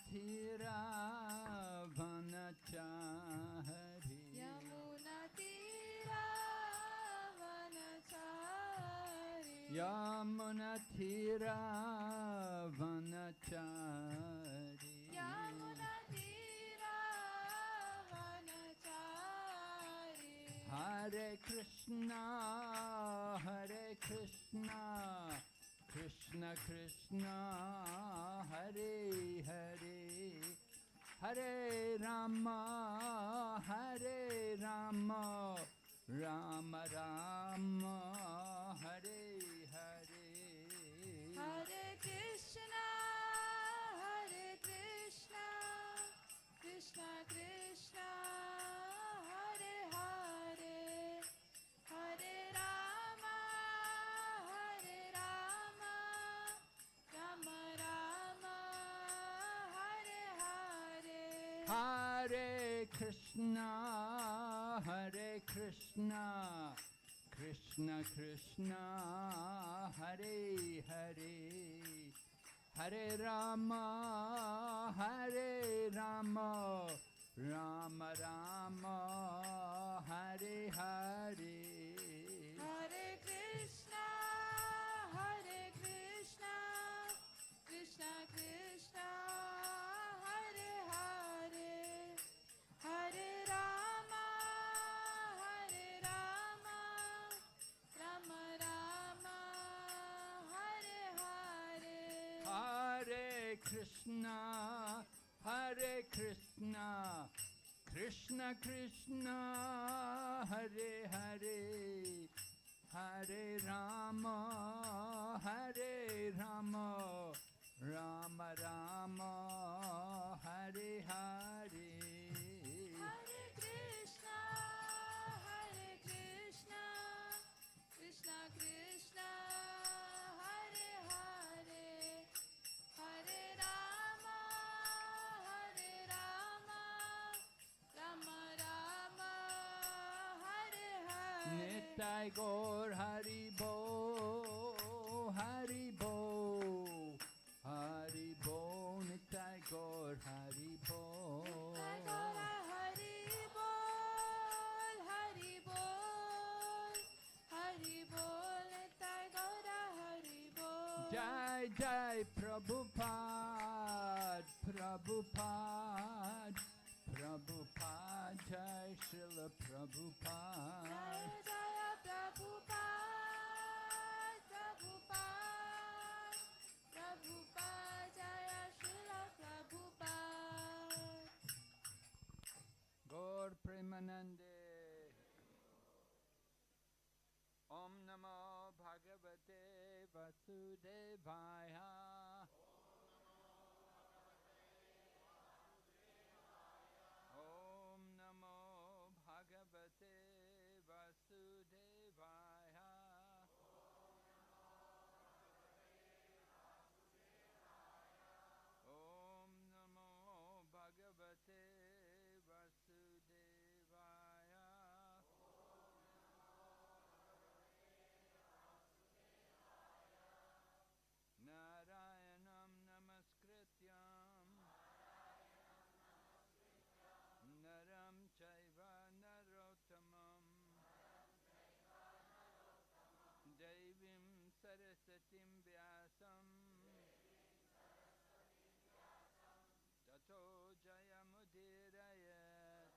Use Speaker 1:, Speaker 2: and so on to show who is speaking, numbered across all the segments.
Speaker 1: Yamunatiravanachari.
Speaker 2: Yamunatiravanachari.
Speaker 1: Yamunatiravanachari.
Speaker 2: Yamunatiravanachari.
Speaker 1: Hare Krishna, Hare Krishna, Krishna Krishna, Hare Hare, Hare Rama, Hare Rama, Rama Rama, Hare Hare.
Speaker 2: Hare Krishna, Hare Krishna, Krishna Krishna, Hare Hare, Hare Rama, Hare Rama, Rama Rama, Hare Hare.
Speaker 1: Hare Krishna, Hare Krishna, Krishna Krishna, Hare Hare, Hare Rama, Hare Rama, Rama Rama, Hare Hare.
Speaker 2: Hare Krishna, Hare Krishna, Krishna Krishna, Hare Hare, Hare Rama, Hare Rama, Rama Rama, Hare Hare.
Speaker 1: Hare Krishna, Hare Krishna, Krishna Krishna, Hare Hare, Hare Rama, Hare Rama, Rama Rama, Hare Hare.
Speaker 2: Hare Krishna, Hare Krishna, Krishna Krishna, Hare Hare, Hare Rama, Hare Rama, Rama Rama, Hare Hare.
Speaker 1: Nitai Gaur Hari Bo, Hari Bo, Hari Bo, Nitai Gaur Hari Bo.
Speaker 2: Nitai Gaur Hari Bol, Hari Bol, Hari Bol, Nitai Gaur Hari Bol.
Speaker 1: Jai Jai Prabhupada, Prabhupada, Prabhupada, Jai Srila Prabhupada.
Speaker 2: Jaya Jaya Prabhupada, Prabhupada, Prabhupada, Jaya Srila Prabhupada.
Speaker 1: Gaur Premanande. Om Namo Bhagavate Vasudevaya. Om Namo Bhagavate Vasudevaya. Om Namo Bhagavate Vasudevaya. Narayanam Namaskrityam Naram Chaiva Narottamam Devim Sarasatim Vyasam Tato Jayamudirayat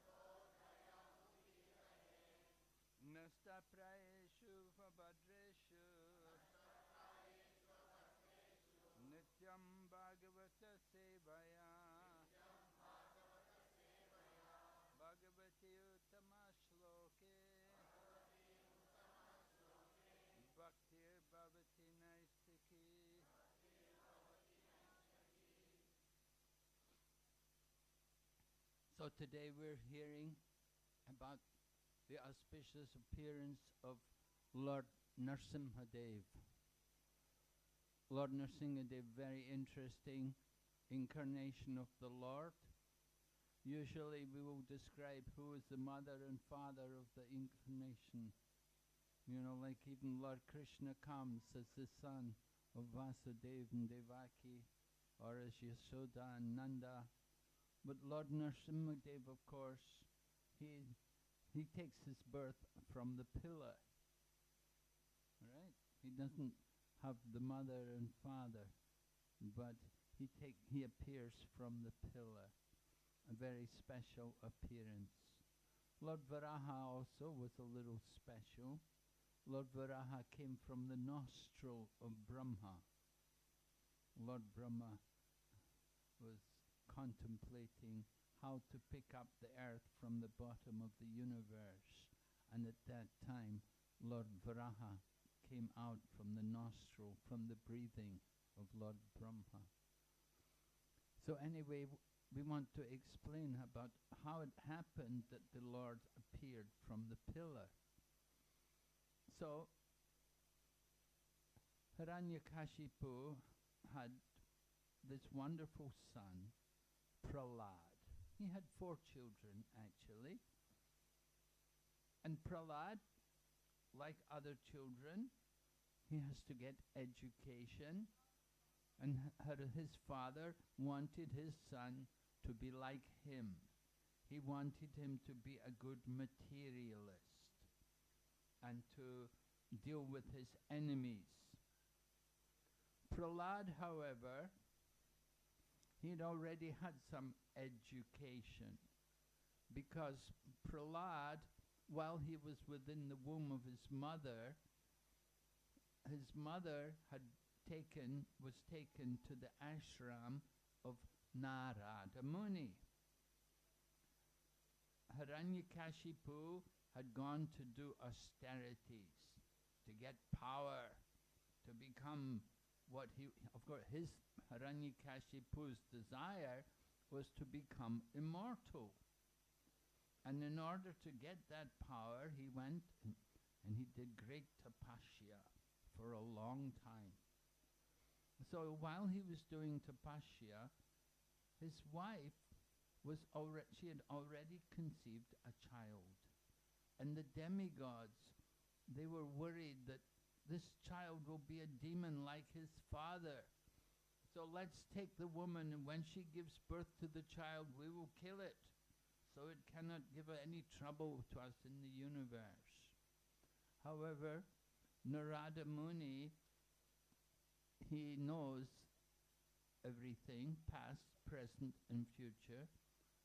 Speaker 1: Nastaprayeshu Vabhadreshu Nityam Bhagavata Sevaya Bhagavati Uttama Shloke Bhakti Bhavati Naistiki. So today we're hearing about the auspicious appearance of Lord Nrsimha Dev. Lord Nrsimha Dev, very interesting incarnation of the Lord. Usually we will describe who is the mother and father of the incarnation. You know, like even Lord Krishna comes as the son of Vasudeva and Devaki, or as Yashoda and Nanda. But Lord Nrsimha Dev, of course, he takes his birth from the pillar, right? He doesn't have the mother and father, but he appears from the pillar, a very special appearance. Lord Varaha also was a little special. Lord Varaha came from the nostril of Brahma. Lord Brahma was contemplating how to pick up the earth from the bottom of the universe. And at that time, Lord Varaha came out from the nostril, from the breathing of Lord Brahma. So anyway, we want to explain about how it happened that the Lord appeared from the pillar. So, Hiranyakashipu had this wonderful son, Prahlad. He had 4 children, actually. And Prahlad, like other children, he has to get education. And his father wanted his son to be like him. He wanted him to be a good materialist and to deal with his enemies. Prahlad, however, he'd already had some education, because Prahlad, while he was within the womb of his mother was taken to the ashram of Narada Muni. Hiranyakashipu had gone to do austerities, to get power, to become what of course, his Hiranyakashipu's desire was to become immortal. And in order to get that power, he went and he did great tapasya for a long time. So while he was doing tapasya, his wife she had already conceived a child. And the demigods, they were worried that this child will be a demon like his father. So let's take the woman, and when she gives birth to the child, we will kill it, so it cannot give any trouble to us in the universe. However, Narada Muni, he knows everything, past, present, and future,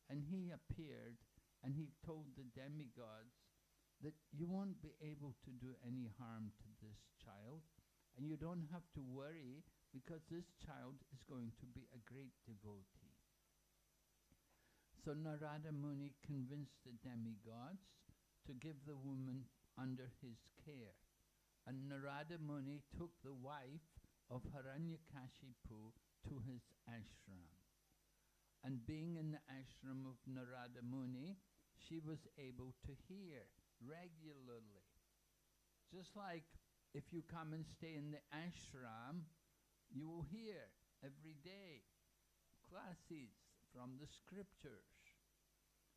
Speaker 1: and he appeared and he told the demigods that you won't be able to do any harm to this child, and you don't have to worry, because this child is going to be a great devotee. So Narada Muni convinced the demigods to give the woman under his care. And Narada Muni took the wife of Hiranyakashipu to his ashram. And being in the ashram of Narada Muni, she was able to hear regularly. Just like if you come and stay in the ashram, you will hear every day classes from the scriptures.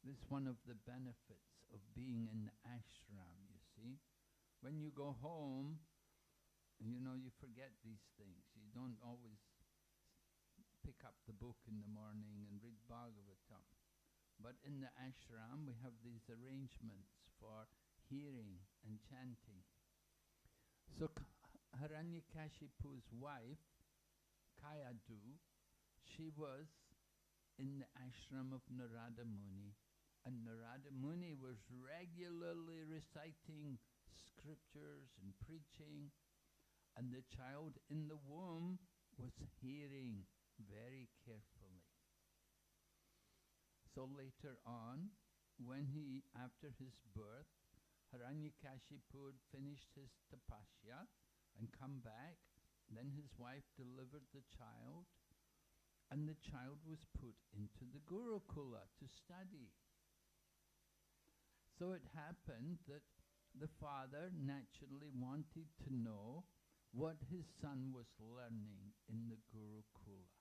Speaker 1: This is one of the benefits of being in the ashram, you see. When you go home, you know, you forget these things. You don't always pick up the book in the morning and read Bhagavatam. But in the ashram, we have these arrangements for hearing and chanting. So Hiranyakashipu's wife, Kayadu, she was in the ashram of Narada Muni, and Narada Muni was regularly reciting scriptures and preaching, and the child in the womb was hearing very carefully. So later on, when after his birth, Hiranyakashipu had finished his tapasya and come back, then his wife delivered the child, and the child was put into the Gurukula to study. So it happened that the father naturally wanted to know what his son was learning in the Gurukula.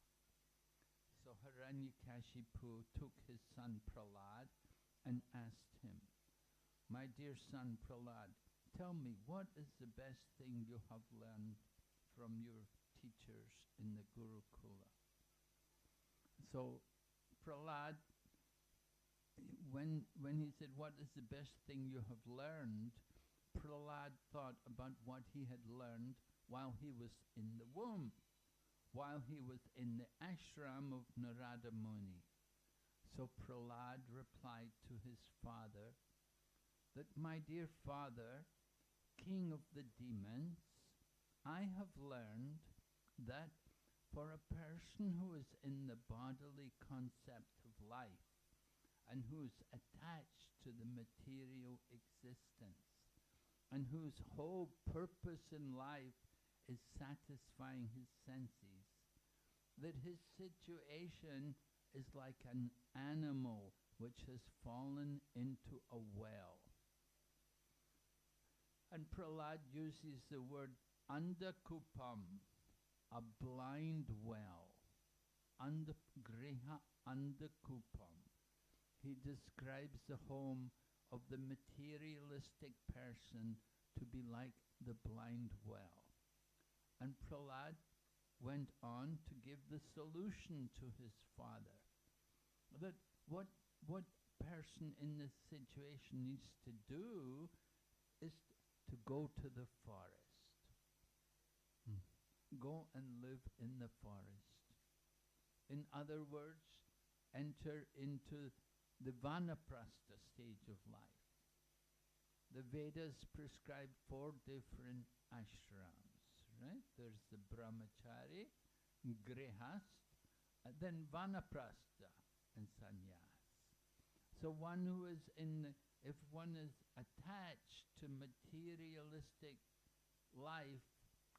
Speaker 1: So Hiranyakashipu took his son Prahlad and asked him, "My dear son Prahlad, tell me, what is the best thing you have learned from your teachers in the Gurukula?" So Prahlad, when he said, what is the best thing you have learned, Prahlad thought about what he had learned while he was in the womb, while he was in the ashram of Narada Muni. So Prahlad replied to his father that, my dear father, king of the demons, I have learned that for a person who is in the bodily concept of life and who's attached to the material existence and whose whole purpose in life is satisfying his senses, that his situation is like an animal which has fallen into a well. And Prahlad uses the word andakupam, a blind well. Griha andakupam. He describes the home of the materialistic person to be like the blind well. And Prahlad went on to give the solution to his father, that what person in this situation needs to do is to go to the forest. Go and live in the forest. In other words, enter into the vanaprastha stage of life. The Vedas prescribe 4 different ashrams, right? There's the brahmachari, grihast, then vanaprastha and sannyas. So one who is if one is attached to materialistic life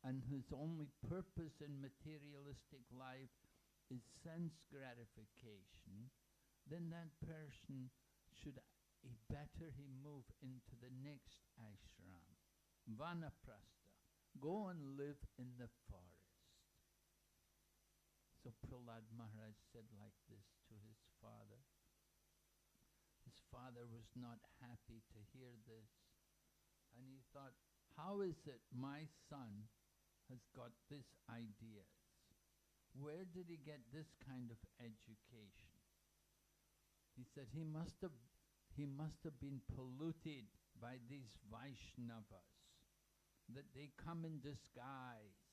Speaker 1: and whose only purpose in materialistic life is sense gratification, then that person he move into the next ashram, vanaprastha. Go and live in the forest. So Prahlad Maharaj said like this to his father. His father was not happy to hear this. And he thought, how is it my son has got this ideas? Where did he get this kind of education? He said he must have been polluted by these Vaishnavas, that they come in disguise,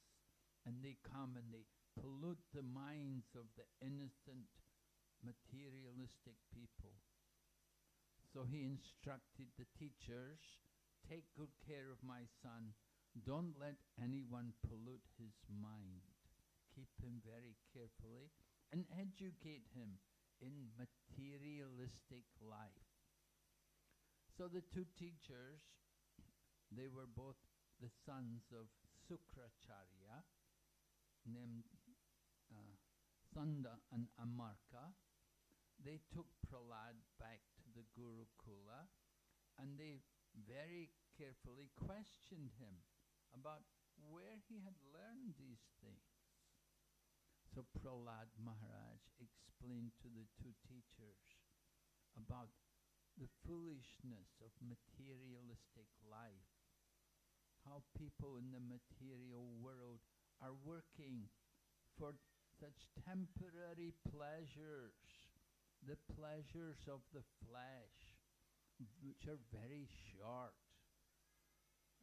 Speaker 1: and they come and they pollute the minds of the innocent materialistic people. So he instructed the teachers, take good care of my son, don't let anyone pollute his mind. Keep him very carefully and educate him in materialistic life. So the 2 teachers, they were both the sons of Sukracharya, named Sanda and Amarka. They took Prahlad back to the Gurukula and they very carefully questioned him about where he had learned these things. So Prahlad Maharaj explained to the 2 teachers about the foolishness of materialistic life, how people in the material world are working for such temporary pleasures, the pleasures of the flesh, which are very short.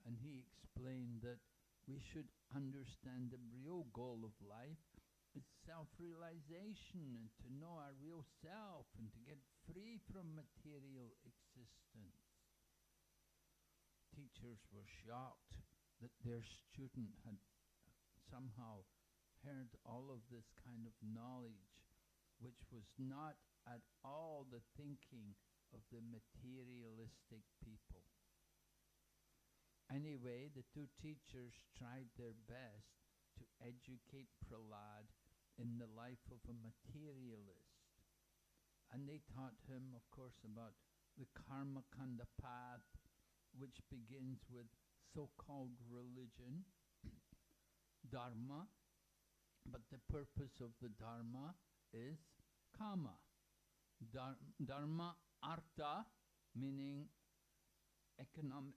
Speaker 1: And he explained that we should understand the real goal of life is self-realization and to know our real self and to get free from material existence. Teachers were shocked that their student had somehow heard all of this kind of knowledge, which was not at all the thinking of the materialistic people. Anyway, the 2 teachers tried their best to educate Prahlad in the life of a materialist. And they taught him, of course, about the karma kanda path, which begins with so-called religion, dharma, but the purpose of the dharma is kama. Dharma, artha, meaning economic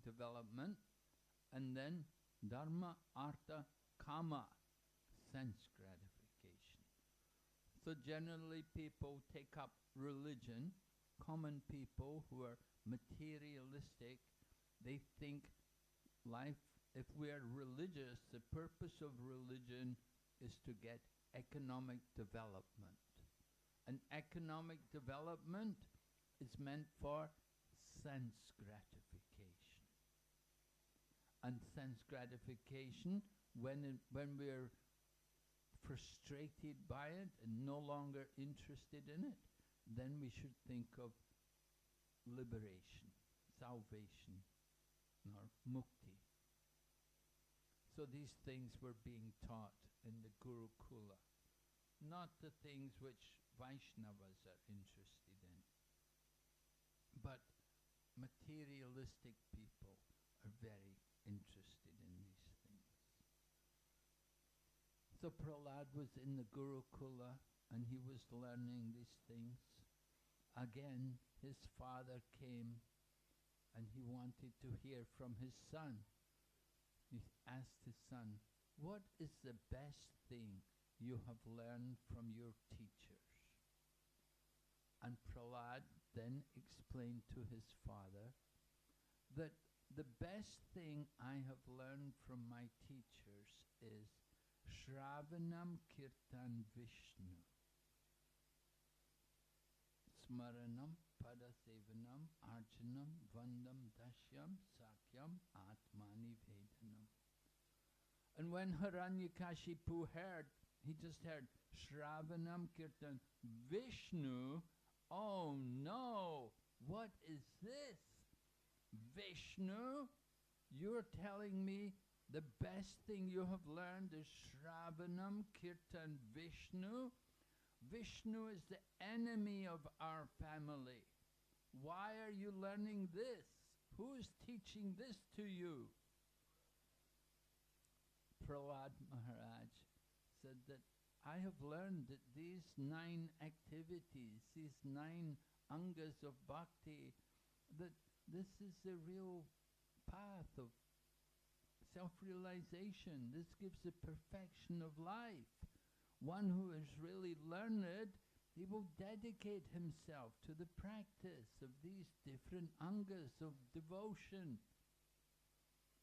Speaker 1: development, and then dharma, artha, kama, sense gratification. So generally people take up religion, common people who are materialistic, they think life, if we are religious, the purpose of religion is to get economic development. And economic development is meant for sense gratification. And sense gratification, when we're frustrated by it and no longer interested in it, then we should think of liberation, salvation, or mukti. So these things were being taught in the Gurukula, not the things which Vaishnavas are interested in. But materialistic people are very interested in these things. So Prahlad was in the Gurukula and he was learning these things. Again, his father came and he wanted to hear from his son. He asked his son, "What is the best thing you have learned from your teachers?" And Prahlad then explained to his father that the best thing I have learned from my teachers is Shravanam Kirtan Vishnu, Smaranam Padasevanam Arjanam Vandam Dashyam Sakyam Atmani Vedanam. And when Hiranyakashipu heard, he just heard Shravanam Kirtan Vishnu. Oh no, what is this? Vishnu? You're telling me the best thing you have learned is Shravanam Kirtan Vishnu? Vishnu is the enemy of our family. Why are you learning this? Who is teaching this to you? Prahlad Maharaj said that I have learned that these 9 activities, these 9 angas of bhakti, that this is the real path of self-realization. This gives the perfection of life. One who is really learned, he will dedicate himself to the practice of these different angas of devotion.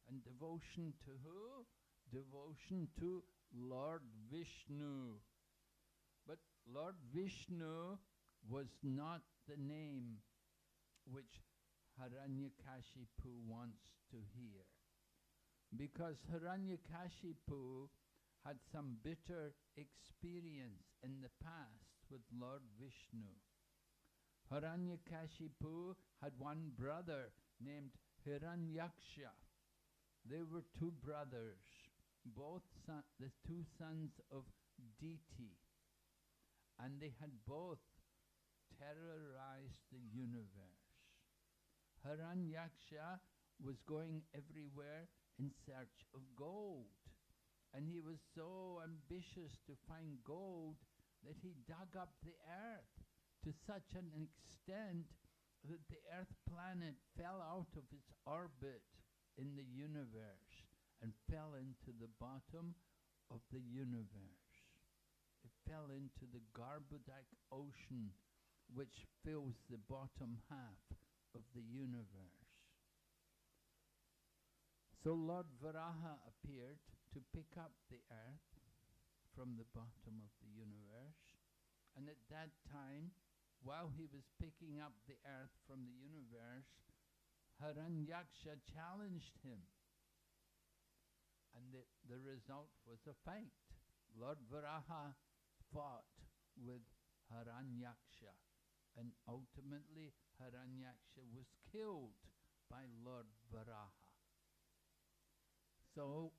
Speaker 1: And devotion to who? Devotion to Lord Vishnu. But Lord Vishnu was not the name which Hiranyakashipu wants to hear. Because Hiranyakashipu had some bitter experience in the past with Lord Vishnu. Hiranyakashipu had one brother named Hiranyaksha. They were 2 brothers, both the 2 sons of Diti, and they had both terrorized the universe. Hiranyaksha was going everywhere in search of gold, and he was so ambitious to find gold that he dug up the earth to such an extent that the earth planet fell out of its orbit in the universe and fell into the bottom of the universe. It fell into the Garbhodak ocean, which fills the bottom half of the universe. So Lord Varaha appeared to pick up the earth from the bottom of the universe, and at that time, while he was picking up the earth from the universe, Hiranyaksha challenged him. And the result was a fight. Lord Varaha fought with Hiranyaksha, and ultimately Hiranyaksha was killed by Lord Varaha. So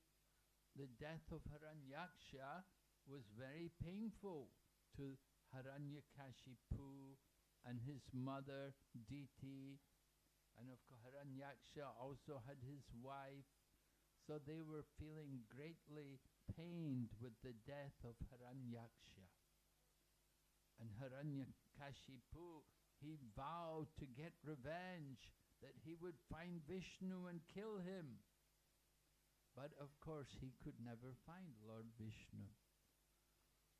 Speaker 1: the death of Hiranyaksha was very painful to Hiranyakashipu and his mother Diti, and of course Hiranyaksha also had his wife. So they were feeling greatly pained with the death of Hiranyaksha. And Hiranyakashipu, he vowed to get revenge, that he would find Vishnu and kill him. But of course he could never find Lord Vishnu.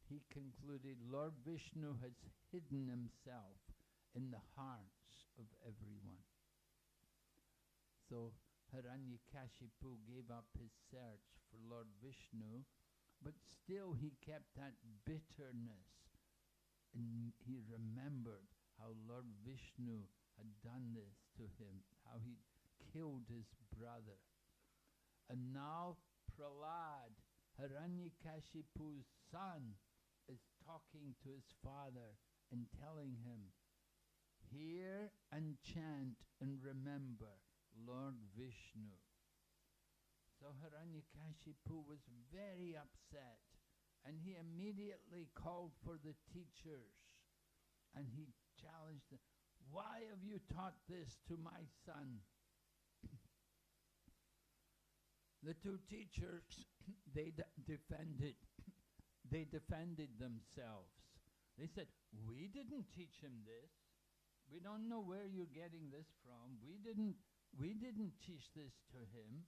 Speaker 1: he concluded Lord Vishnu has hidden himself in the hearts of everyone. So Hiranyakashipu gave up his search for Lord Vishnu, but still he kept that bitterness, and he remembered how Lord Vishnu had done this to him, how he killed his brother. And now Prahlad, Hiranyakashipu's son, is talking to his father and telling him, hear and chant and remember Lord Vishnu. So Hiranyakashipu was very upset, and he immediately called for the teachers, and he challenged them, why have you taught this to my son? The two teachers, they defended themselves. They said, we didn't teach him this. We don't know where you're getting this from. We didn't teach this to him.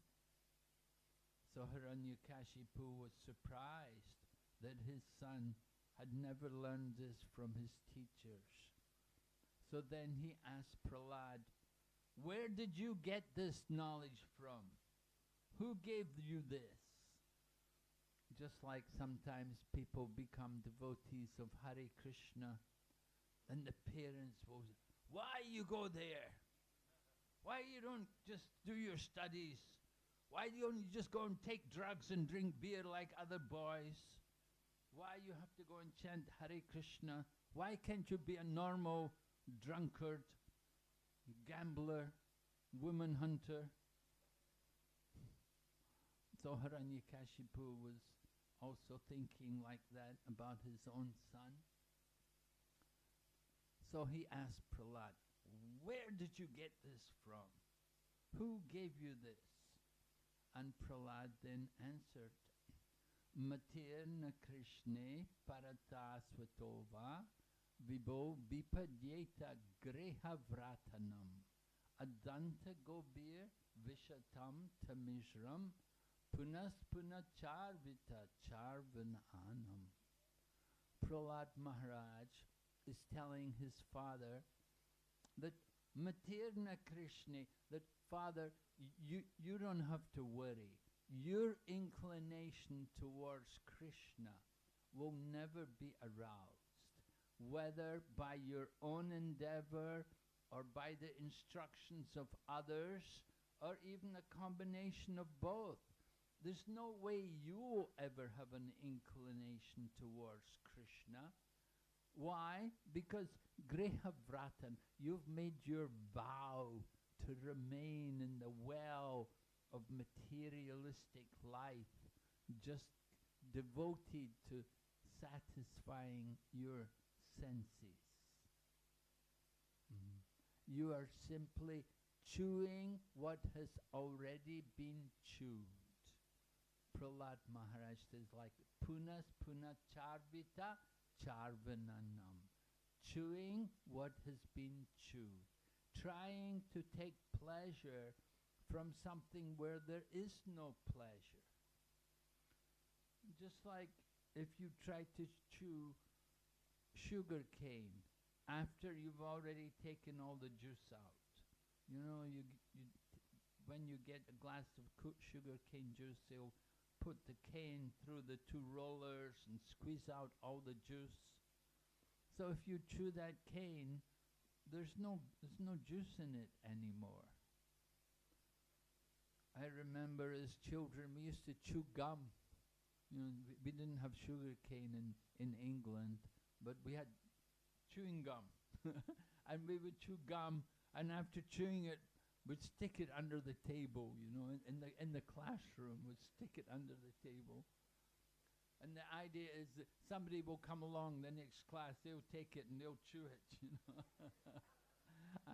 Speaker 1: So Hiranyakashipu was surprised that his son had never learned this from his teachers. So then he asked Prahlad, where did you get this knowledge from? Who gave you this? Just like sometimes people become devotees of Hare Krishna, and the parents will say, why you go there? Why you don't just do your studies? Why don't you just go and take drugs and drink beer like other boys? Why you have to go and chant Hare Krishna? Why can't you be a normal drunkard, gambler, woman hunter? So Hiranyakashipu was also thinking like that about his own son. So he asked Prahlad, where did you get this from? Who gave you this? And Prahlad then answered, Matirna Krishne Parata Svatova Vibho Vipadyeta Greha Vratanam Adanta Gobir Vishatam Tamishram Punas Punacharvita Charvananam. Prahlad Maharaj is telling his father that Matirna Krishna, that father, you don't have to worry. Your inclination towards Krishna will never be aroused, whether by your own endeavor or by the instructions of others, or even a combination of both. There's no way you will ever have an inclination towards Krishna. Why? Because Greha Vratan, you've made your vow to remain in the well of materialistic life, just devoted to satisfying your senses. You are simply chewing what has already been chewed. Prahlad Maharaj says like Punas Punacharvita Charvananam. Chewing what has been chewed. Trying to take pleasure from something where there is no pleasure. Just like if you try to chew sugar cane after you've already taken all the juice out. You know, when you get a glass of sugar cane juice, they'll put the cane through the two rollers and squeeze out all the juice. So if you chew that cane, there's no juice in it anymore. I remember as children we used to chew gum. You know, we didn't have sugar cane in England, but we had chewing gum. And we would chew gum, and after chewing it, we'd stick it under the table, you know, in the classroom, we'd stick it under the table. And the idea is that somebody will come along the next class, they'll take it and they'll chew it, you know,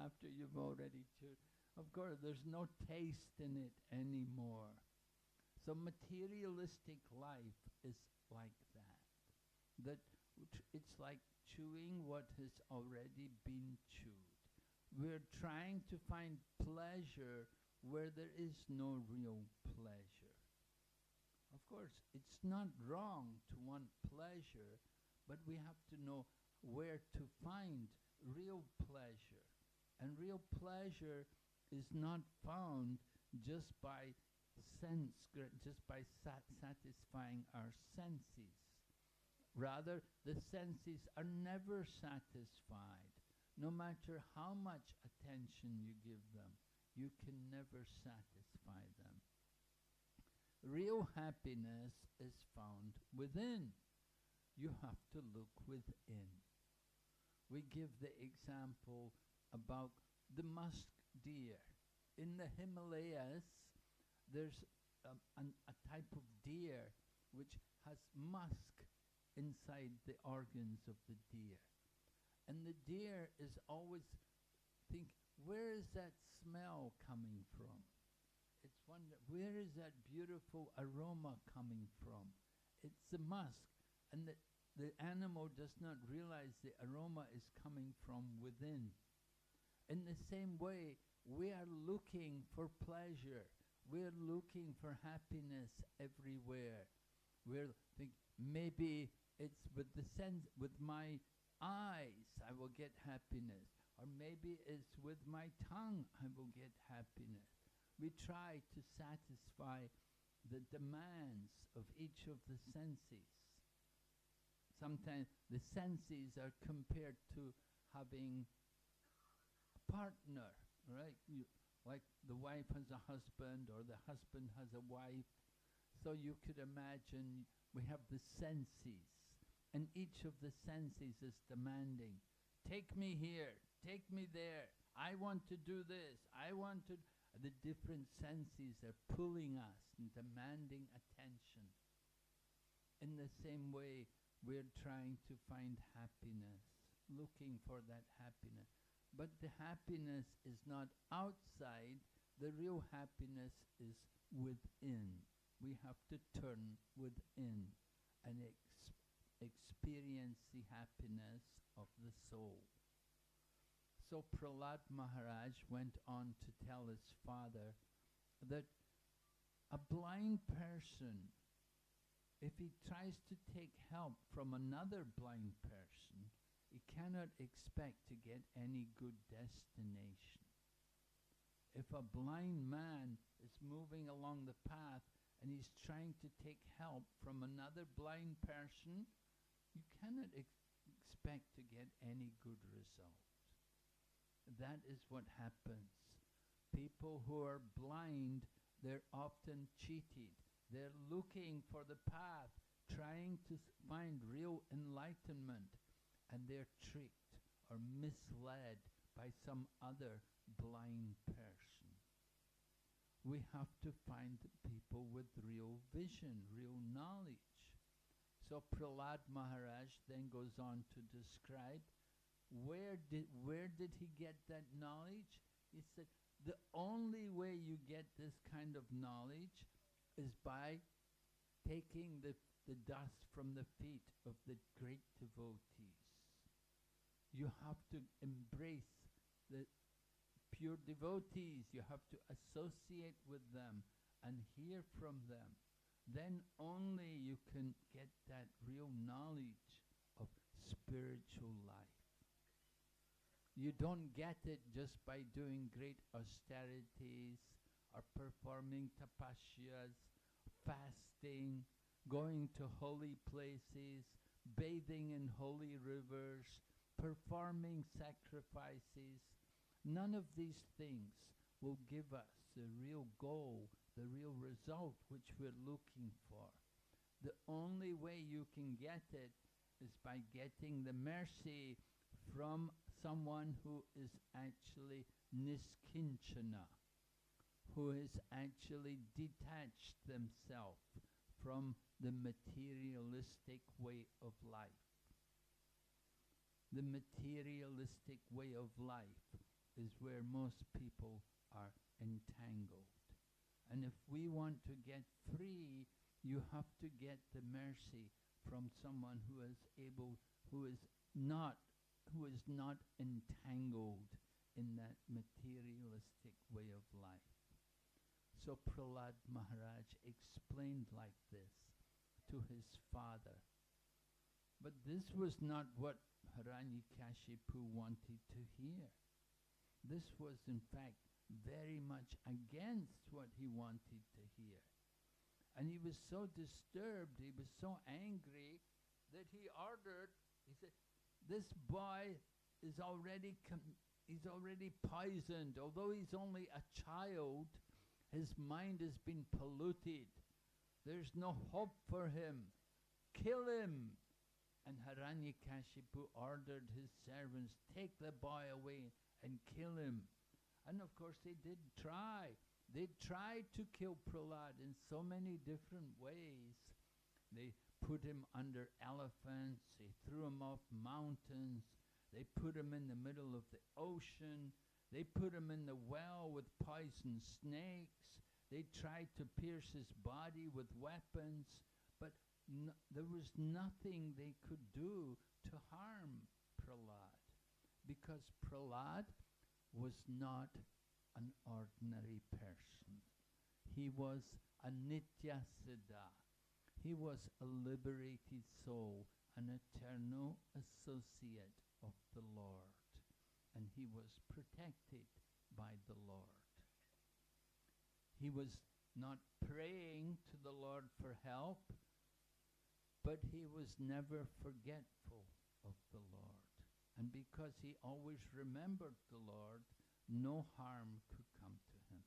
Speaker 1: after you've already chewed. Of course, there's no taste in it anymore. So materialistic life is like that. It's like chewing what has already been chewed. We're trying to find pleasure where there is no real pleasure. Of course, it's not wrong to want pleasure, but we have to know where to find real pleasure. And real pleasure is not found just by satisfying our senses. Rather, the senses are never satisfied. No matter how much attention you give them, you can never satisfy them. Real happiness is found within. You have to look within. We give the example about the musk deer. In the Himalayas, there's a type of deer which has musk inside the organs of the deer. And the deer is always think, where is that smell coming from? It's wonder, where is that beautiful aroma coming from? It's the musk. And the animal does not realize the aroma is coming from within. In the same way, we are looking for pleasure. We're looking for happiness everywhere. We're thinking, maybe it's with the sense, with my eyes I will get happiness. Or maybe it's with my tongue I will get happiness. We try to satisfy the demands of each of the senses. Sometimes the senses are compared to having a partner, right? Like the wife has a husband or the husband has a wife. So you could imagine we have the senses, and each of the senses is demanding, take me here, take me there, I want to do this, I want to... The different senses are pulling us and demanding attention. In the same way, we're trying to find happiness, looking for that happiness. But the happiness is not outside, the real happiness is within. We have to turn within and experience the happiness of the soul. So Prahlad Maharaj went on to tell his father that a blind person, if he tries to take help from another blind person, he cannot expect to get any good destination. If a blind man is moving along the path and he's trying to take help from another blind person, you cannot expect to get any good result. That is what happens. People who are blind, they're often cheated. They're looking for the path, trying to find real enlightenment, and they're tricked or misled by some other blind person. We have to find people with real vision, real knowledge. So Prahlad Maharaj then goes on to describe where did he get that knowledge? He said, the only way you get this kind of knowledge is by taking the dust from the feet of the great devotees. You have to embrace the pure devotees. You have to associate with them and hear from them. Then only you can get that real knowledge of spiritual life. You don't get it just by doing great austerities or performing tapasya's, fasting, going to holy places, bathing in holy rivers, performing sacrifices. None of these things will give us the real goal, the real result which we're looking for. The only way you can get it is by getting the mercy from someone who is actually niskinchana, who has actually detached themselves from the materialistic way of life. The materialistic way of life is where most people are entangled. And if we want to get free, you have to get the mercy from someone who is not entangled in that materialistic way of life. So Prahlad Maharaj explained like this to his father, But this was not what Hiranyakashipu wanted to hear. This was in fact very much against what he wanted to hear. And he was so disturbed, he was so angry, that he ordered, he said, this boy is already he's already poisoned. Although he's only a child, his mind has been polluted. There's no hope for him. Kill him. And Hiranyakashipu ordered his servants, take the boy away and kill him. And of course they did try. They tried to kill Prahlad in so many different ways. They put him under elephants, they threw him off mountains, they put him in the middle of the ocean, they put him in the well with poison snakes, they tried to pierce his body with weapons, but there was nothing they could do to harm Prahlad, because Prahlad was not an ordinary person. He was a Nitya Siddha. He was a liberated soul, an eternal associate of the Lord, and he was protected by the Lord. He was not praying to the Lord for help, but he was never forgetful of the Lord. And because he always remembered the Lord, no harm could come to him.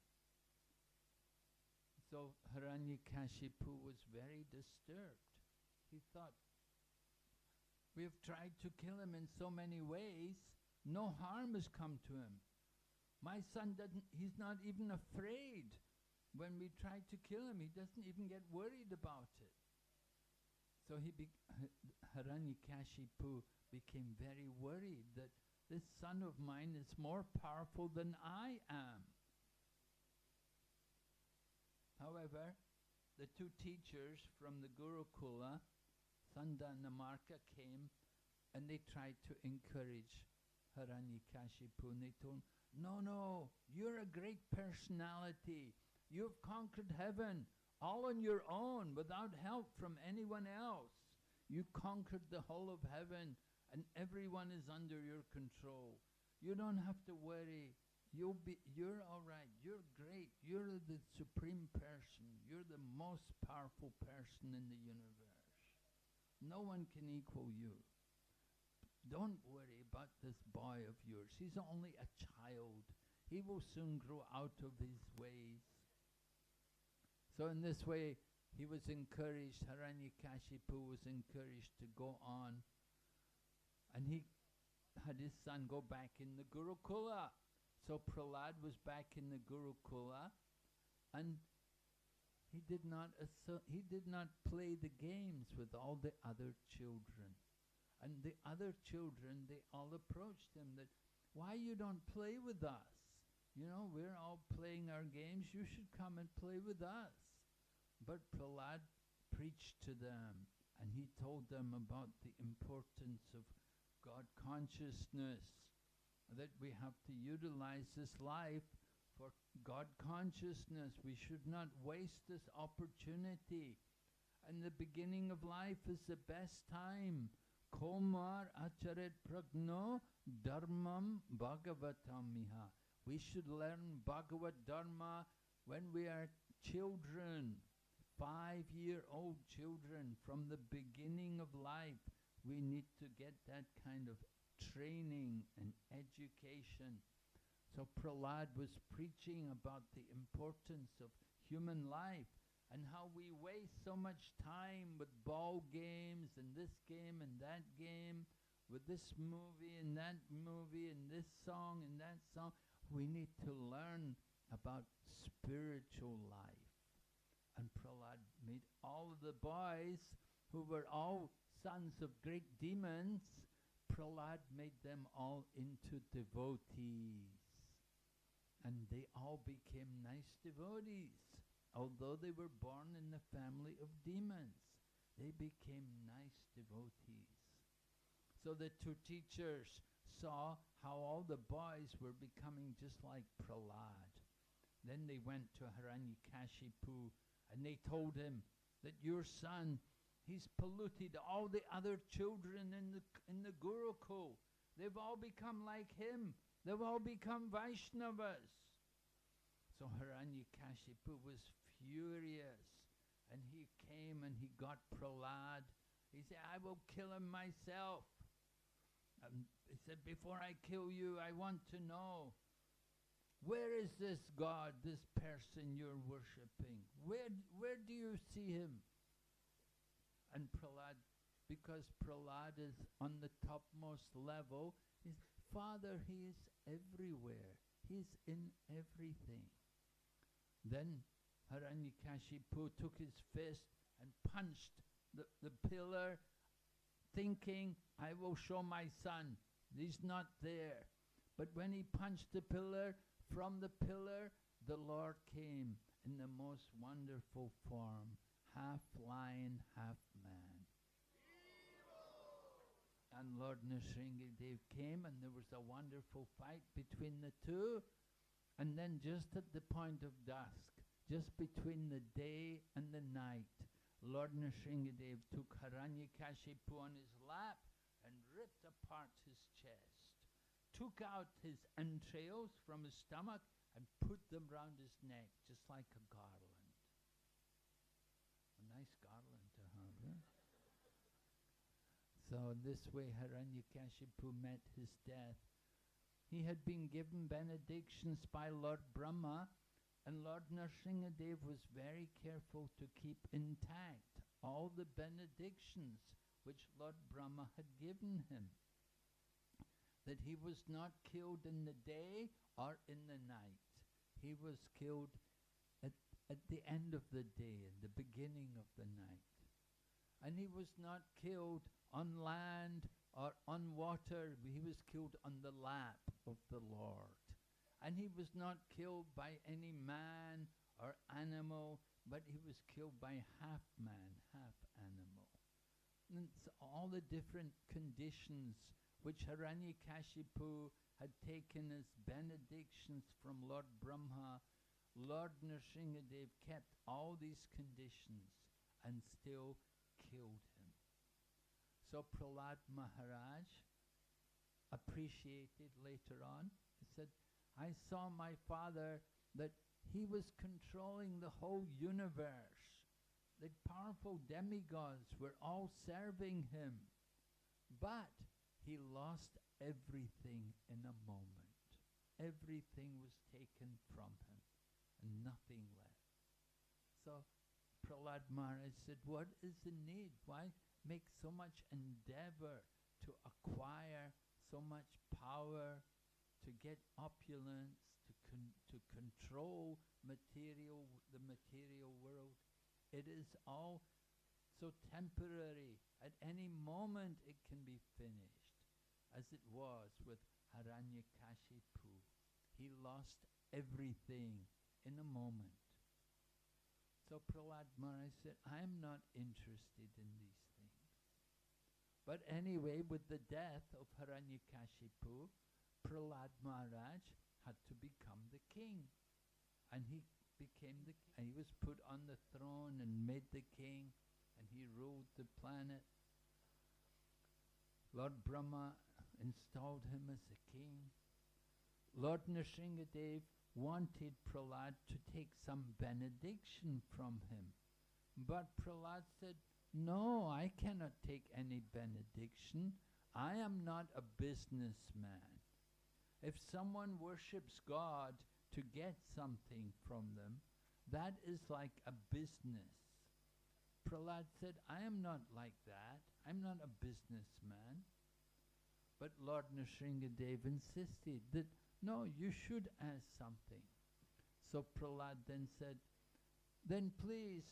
Speaker 1: So Hiranyakashipu was very disturbed. He thought, we have tried to kill him in so many ways, no harm has come to him. My son he's not even afraid. When we tried to kill him, he doesn't even get worried about it. So Hiranyakashipu became very worried that this son of mine is more powerful than I am. However, the two teachers from the Gurukula, Sanda and Namarka, came and they tried to encourage Hiranyakashipu, and they told him, no, you're a great personality. You've conquered heaven all on your own without help from anyone else. You conquered the whole of heaven and everyone is under your control. You don't have to worry. You're all right. You're great. You're the supreme person. You're the most powerful person in the universe. No one can equal you. Don't worry about this boy of yours. He's only a child. He will soon grow out of his ways. So in this way, he was encouraged, Hiranyakashipu was encouraged to go on. And he had his son go back in the Gurukula. So Prahlad was back in the Gurukula, and he did not play the games with all the other children. And the other children, they all approached him that, why you don't play with us? You know, we're all playing our games, you should come and play with us. But Prahlad preached to them, and he told them about the importance of God consciousness, that we have to utilize this life for God consciousness. We should not waste this opportunity. And the beginning of life is the best time. Komar acharet pragno dharmam bhagavatamiha. We should learn Bhagavad Dharma when we are children, 5-year-old children. From the beginning of life, we need to get that kind of training and education. So Prahlad was preaching about the importance of human life and how we waste so much time with ball games and this game and that game, with this movie and that movie and this song and that song. We need to learn about spiritual life. And Prahlad made all of the boys, who were all sons of great demons, Prahlad made them all into devotees. And they all became nice devotees. Although they were born in the family of demons, they became nice devotees. So the two teachers saw how all the boys were becoming just like Prahlad. Then they went to Hiranyakashipu and they told him that your son He's polluted all the other children in the Gurukul. They've all become like him. They've all become Vaishnavas. So Hiranyakashipu was furious, and he came and he got Prahlad. He said, I will kill him myself. He said, before I kill you, I want to know, where is this God, this person you're worshipping? Where do you see him? And Prahlad, because Prahlad is on the topmost level, his Father, he is everywhere. He's in everything. Then Hiranyakashipu took his fist and punched the pillar, thinking, I will show my son. He's not there. But when he punched the pillar, from the pillar, the Lord came in the most wonderful form, half lion, half man. And Lord Nrsimha came, and there was a wonderful fight between the two. And then just at the point of dusk, just between the day and the night, Lord Nrsimha took Hiranyakashipu on his lap and ripped apart his chest, took out his entrails from his stomach and put them round his neck, just like a garland. A nice garland to have, huh? So this way Hiranyakashipu met his death. He had been given benedictions by Lord Brahma, and Lord Nrsimha was very careful to keep intact all the benedictions which Lord Brahma had given him. That he was not killed in the day or in the night. He was killed at the end of the day, in the beginning of the night. And he was not killed on land or on water. He was killed on the lap of the Lord. And he was not killed by any man or animal, but he was killed by half man, half animal. And it's all the different conditions which Hiranyakashipu had taken as benedictions from Lord Brahma. Lord Nrsimha kept all these conditions and still killed him. So Prahlad Maharaj appreciated later on. He said, I saw my father that he was controlling the whole universe. The powerful demigods were all serving him. But he lost everything in a moment. Everything was taken from him and nothing left. So Prahlad Maharaj said, what is the need? Why make so much endeavor to acquire so much power, to get opulence, to control the material world? It is all so temporary. At any moment it can be finished, as it was with Hiranyakashipu. He lost everything in a moment. So Prahlad Maharaj said, I am not interested in these things. But anyway, with the death of Hiranyakashipu, Prahlad Maharaj had to become the king. And he became the king. And he was put on the throne and made the king, and he ruled the planet. Lord Brahma installed him as the king. Lord Nrsimha wanted Prahlad to take some benediction from him. But Prahlad said, no, I cannot take any benediction. I am not a businessman. If someone worships God to get something from them, that is like a business. Prahlad said, I am not like that. I'm not a businessman. But Lord Nrsimha insisted that, no, you should ask something. So Prahlad then said, then please,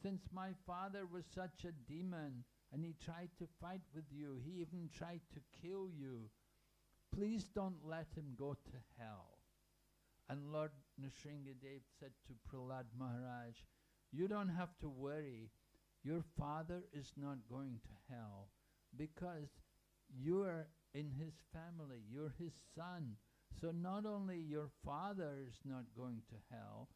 Speaker 1: since my father was such a demon, and he tried to fight with you, he even tried to kill you, please don't let him go to hell. And Lord Nrsimha said to Prahlad Maharaj, you don't have to worry. Your father is not going to hell because you are in his family. You're his son. So not only your father is not going to hell,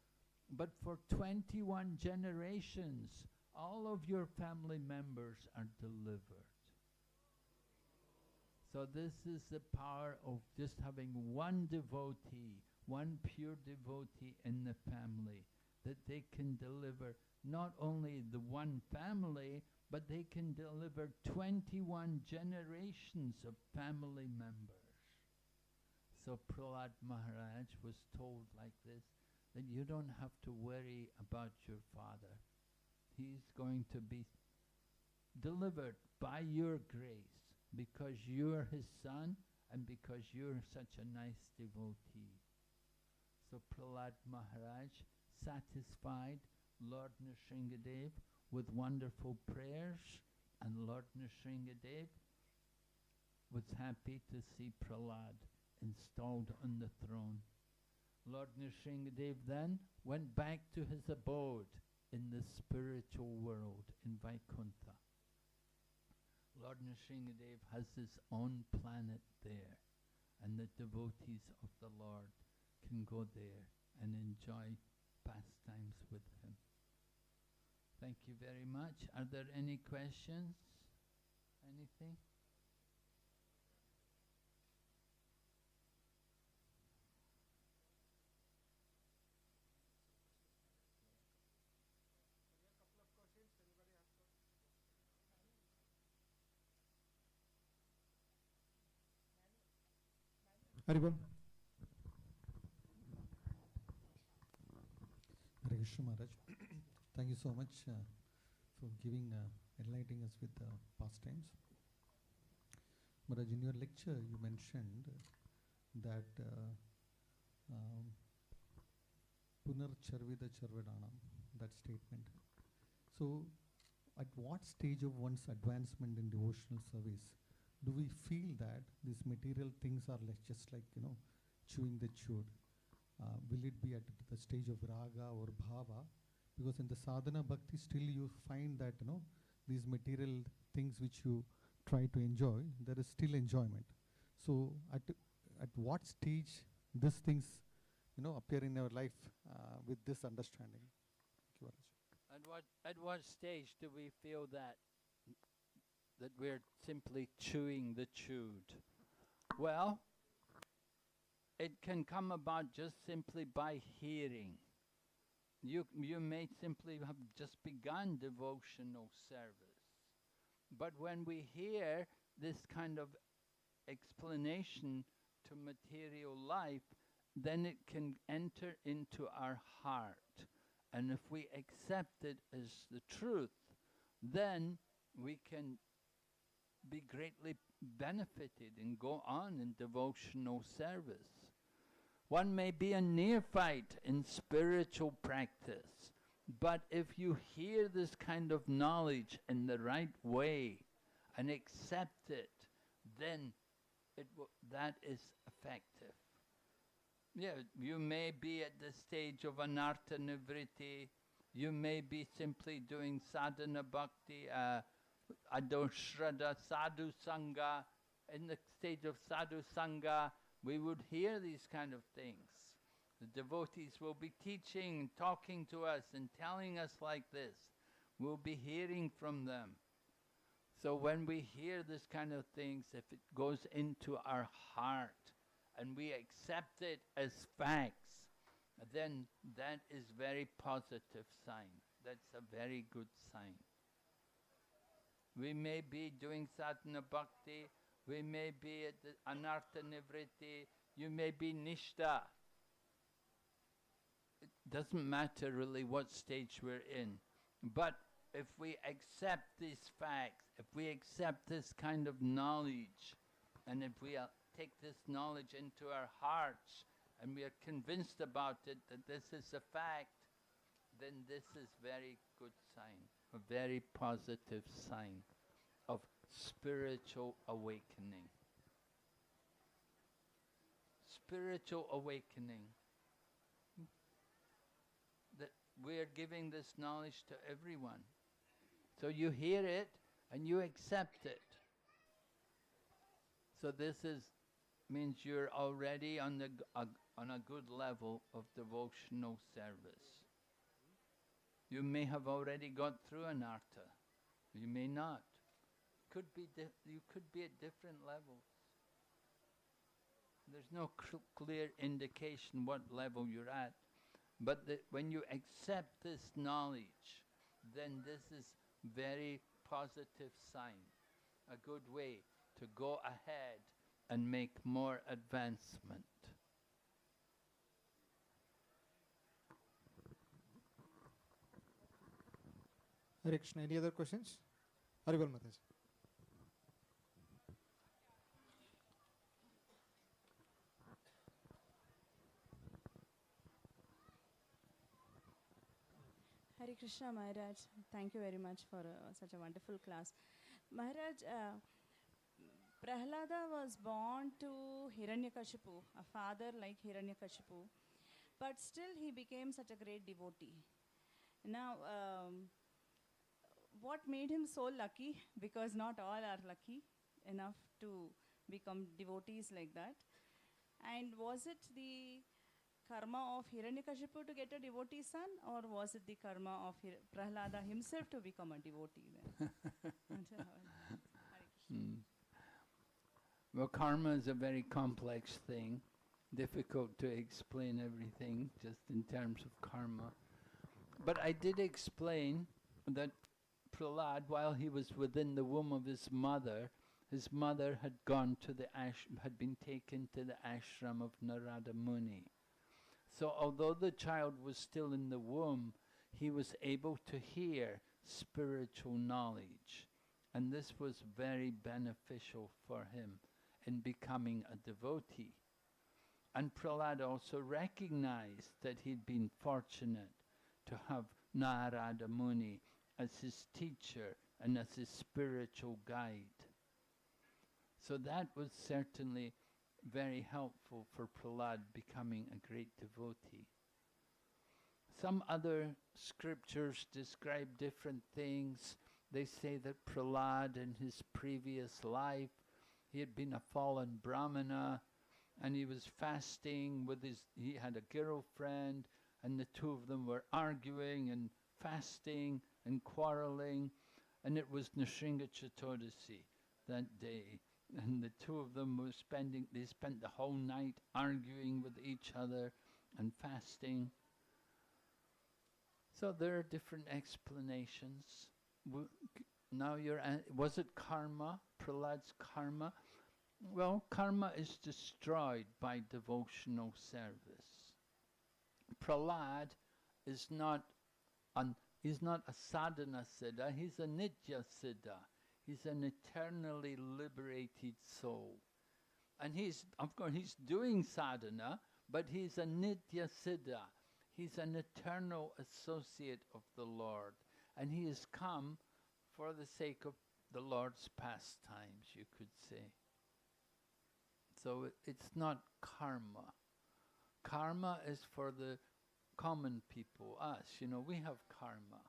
Speaker 1: but for 21 generations, all of your family members are delivered. So this is the power of just having one devotee, one pure devotee in the family, that they can deliver not only the one family, but they can deliver 21 generations of family members. So Prahlad Maharaj was told like this, that you don't have to worry about your father. He's going to be delivered by your grace, because you're his son and because you're such a nice devotee. So Prahlad Maharaj satisfied Lord Nrsimhadev with wonderful prayers, and Lord Nrsimhadev was happy to see Prahlad installed on the throne. Lord Nrsimhadev then went back to his abode in the spiritual world in Vaikuntha. Lord Nrsimhadev has his own planet there, and the devotees of the Lord can go there and enjoy pastimes with him. Thank you very much. Are there any questions? Anything?
Speaker 3: Haribol. Hare Krishna Maharaj. Thank you so much for giving, enlightening us with pastimes. Maharaj, in your lecture you mentioned that Punar Charvida Charvadanam, that statement. So, at what stage of one's advancement in devotional service do we feel that these material things are just like, chewing the chewed? Will it be at the stage of raga or bhava? Because in the sadhana bhakti still you find that, these material things which you try to enjoy, there is still enjoyment. So at what stage these things, appear in our life with this understanding? Thank you, Maharaj.
Speaker 1: At what stage do we feel that we're simply chewing the chewed? Well, it can come about just simply by hearing. You may simply have just begun devotional service. But when we hear this kind of explanation to material life, then it can enter into our heart. And if we accept it as the truth, then we can be greatly benefited and go on in devotional service. One may be a neophyte in spiritual practice, but if you hear this kind of knowledge in the right way and accept it, then that is effective. Yeah, you may be at the stage of anartha nivritti, you may be simply doing sadhana bhakti, adoshrada sadhu sangha. In the stage of sadhu sangha, we would hear these kind of things. The devotees will be teaching, talking to us and telling us like this. We'll be hearing from them. So when we hear this kind of things, if it goes into our heart and we accept it as facts, then that is very positive sign. That's a very good sign. We may be doing sadhana bhakti, we may be at the anartha nivritti, you may be nishta. It doesn't matter really what stage we're in. But if we accept these facts, if we accept this kind of knowledge, and if we take this knowledge into our hearts, and we are convinced about it, that this is a fact, then this is very good sign, a very positive sign of spiritual awakening. Spiritual awakening. That we are giving this knowledge to everyone. So you hear it and you accept it. So this means you're already on a good level of devotional service. You may have already got through anartha. You may not. You could be at different levels. There's no clear indication what level you're at. But when you accept this knowledge, then this is very positive sign, a good way to go ahead and make more advancement.
Speaker 4: Hare Krishna. Any other questions? Haribol Mataji.
Speaker 2: Hare Krishna Maharaj, thank you very much for such a wonderful class. Maharaj, Prahlada was born to Hiranyakashipu, a father like Hiranyakashipu, but still he became such a great devotee. Now, what made him so lucky? Because not all are lucky enough to become devotees like that. And was it the karma of Hiranyakashipu to get a devotee son, or was it the karma of Prahlada himself to become a devotee then?
Speaker 1: Well, karma is a very complex thing, difficult to explain everything just in terms of karma. But I did explain that Prahlad, while he was within the womb of his mother had gone to the had been taken to the ashram of Narada Muni. So although the child was still in the womb, he was able to hear spiritual knowledge. And this was very beneficial for him in becoming a devotee. And Prahlad also recognized that he'd been fortunate to have Narada Muni as his teacher and as his spiritual guide. So that was certainly very helpful for Prahlad becoming a great devotee. Some other scriptures describe different things. They say that Prahlad in his previous life, he had been a fallen brahmana and he was fasting with he had a girlfriend and the two of them were arguing and fasting and quarreling, and it was Nrsimha Chaturdasi that day. And the two of them were they spent the whole night arguing with each other and fasting. So there are different explanations. Now was it karma, Prahlad's karma? Well, karma is destroyed by devotional service. Prahlad is not he's not a sadhana siddha, he's a nitya siddha. He's an eternally liberated soul. And of course, he's doing sadhana, but he's a nitya siddha. He's an eternal associate of the Lord. And he has come for the sake of the Lord's pastimes, you could say. So it's not karma. Karma is for the common people, us. We have karma.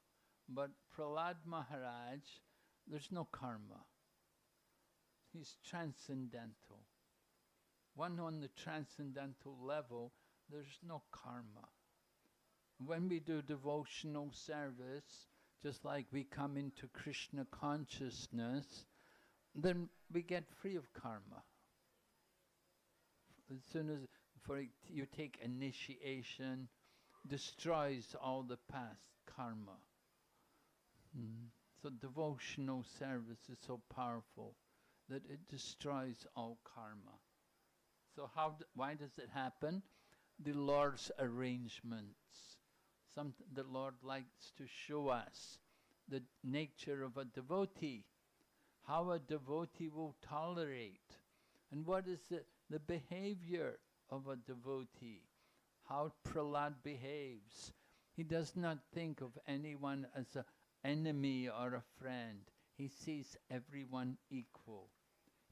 Speaker 1: But Prahlad Maharaj, there's no karma. He's transcendental. One on the transcendental level, there's no karma. When we do devotional service, just like we come into Krishna Consciousness, then we get free of karma. As soon as you take initiation, destroys all the past karma. So devotional service is so powerful that it destroys all karma. So why does it happen? The Lord's arrangements. The Lord likes to show us the nature of a devotee, how a devotee will tolerate, and what is the behavior of a devotee, how Prahlad behaves. He does not think of anyone as an enemy or a friend. He sees everyone equal.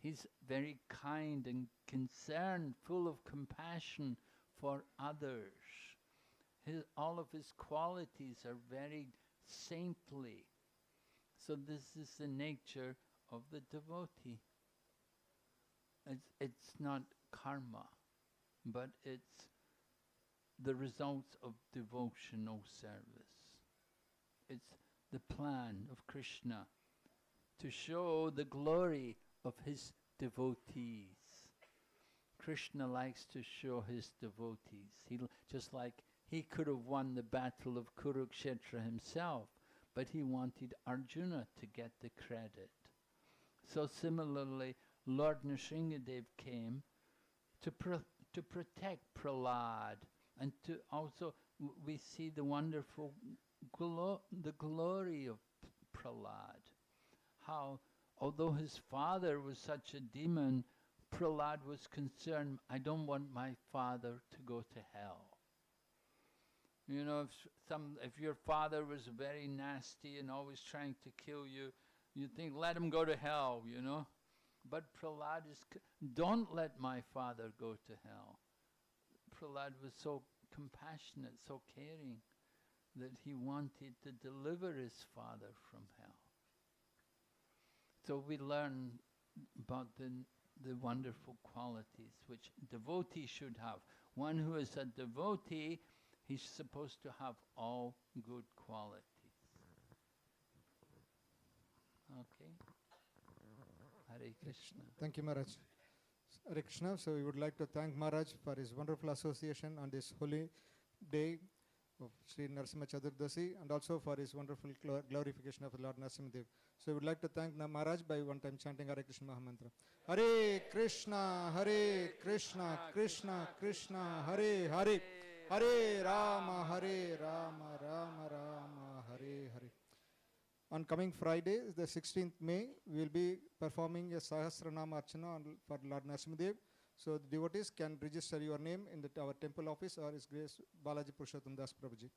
Speaker 1: He's very kind and concerned, full of compassion for others. All of his qualities are very saintly. So this is the nature of the devotee. It's not karma, but it's the results of devotional service. it's the plan of Krishna to show the glory of his devotees. Krishna likes to show his devotees. Just like he could have won the battle of Kurukshetra himself, but he wanted Arjuna to get the credit. So similarly, Lord Nrsimha came to protect Prahlad, and to also we see the wonderful the glory of Prahlad. How, although his father was such a demon, Prahlad was concerned, I don't want my father to go to hell. You know, if your father was very nasty and always trying to kill you, you think, let him go to hell, you know. But Prahlad don't let my father go to hell. Prahlad was so compassionate, so caring, that he wanted to deliver his father from hell. So we learn about the wonderful qualities which devotee should have. One who is a devotee, he's supposed to have all good qualities. Okay. Hare Krishna.
Speaker 4: Thank you, Maharaj. Hare Krishna. So we would like to thank Maharaj for his wonderful association on this holy day of Sri Narasimha Chaturdasi, and also for his wonderful glorification of the Lord Narasimha. So we would like to thank Maharaj by one time chanting Hare Krishna Mahamantra. Hare Krishna, Krishna Krishna, Hare Hare, Hare Rama, Rama Rama, Hare Hare. On coming Friday, the 16th May, we will be performing a Sahasranama Archana for Lord Narasimha. So the devotees can register your name in our temple office or His Grace Balaji Purushottam Das Prabhuji.